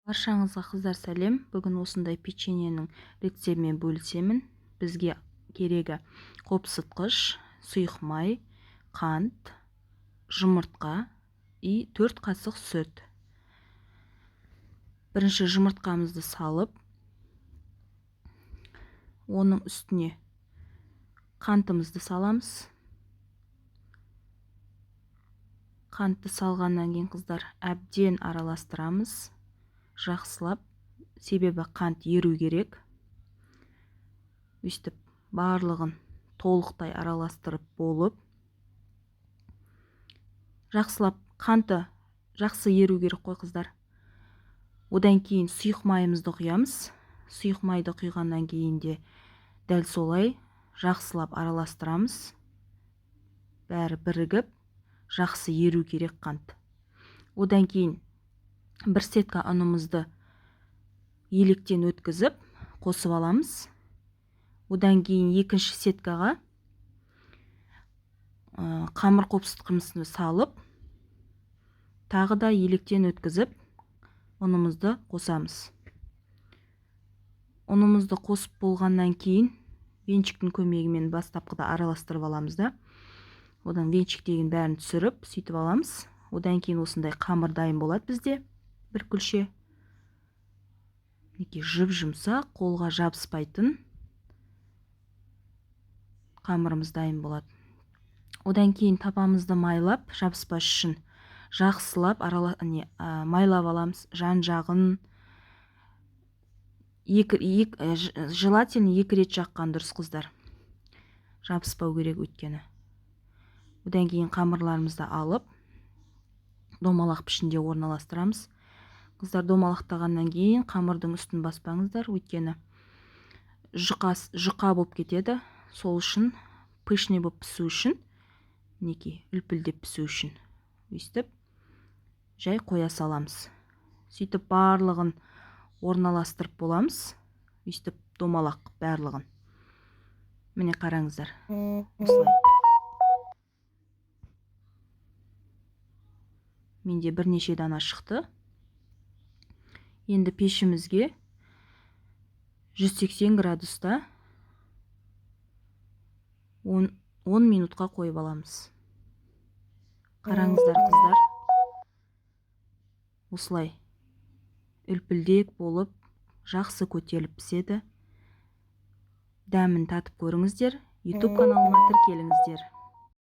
Баршаңызға қыздар сәлем. Бүгін осындай печеньенің рецептімен бөлісемін. Бізге керегі қопсытқыш, сұйық май, қант, жұмыртқа и 4 қасық сүт. Бірінші жұмыртқамызды салып, оның үстіне қантымызды саламыз. Қантты салғаннан кейін қыздар әбден араластырамыз. Жақсылап, себебі қант еру керек. Өстіп барлығын толықтай араластырып болып, жақсылап қанты жақсы еру керек қой қыздар. Одан кейін сұйық майымызды құямыз. Сұйық майды құйғаннан кейін де дәл солай жақсылап араластырамыз. Бәрі бірігіп, жақсы еру керек қант. Одан кейін бір сетка ұнымызды електен өткізіп қосып аламыз. Одан кейін екінші сеткаға қамыр қопсытқышымызды салып, тағы да електен өткізіп ұнымызды қосамыз. Ұнымызды қосып болғаннан кейін венчиктің көмегімен бастапқыда араластырып аламыз да. Одан венчиктеген бәрін түсіріп, сөйтіп аламыз. Одан кейін осындай қамыр дайын болады бізде. Бір күлше. Жып-жұмсақ, қолға жабыспайтын қамырымыз дайын болады. Одан кейін тапамызды майлап, жабыспас үшін жақсылап майлап аламыз. Жан-жағын желательно 2 рет жаққан дұрыс қыздар. Жабыспау керек өйткені. Одан кейін қамырларымызды алып, домалақ пішінде орналастырамыз. Қыздар, домалақтағаннан кейін қамырдың үстін баспаңыздар, өйткені жұқа болып кетеді. Сол үшін, пышный болып пісу үшін, үлпілдеп пісу үшін, өйстіп, жай қоя саламыз. Сөйтіп барлығын орналастырып боламыз. Өйстіп домалақ барлығын. Міне қараңыздар. Осылай. Менде бірнеше дана шықты. Енді пешімізге 180 градуста 10 минутқа қойып аламыз. Қараңыздар қыздар. Осылай үлпілдек болып, жақсы көтеріліп піседі. Дәмін татып көріңіздер. YouTube каналыма тіркеліңіздер.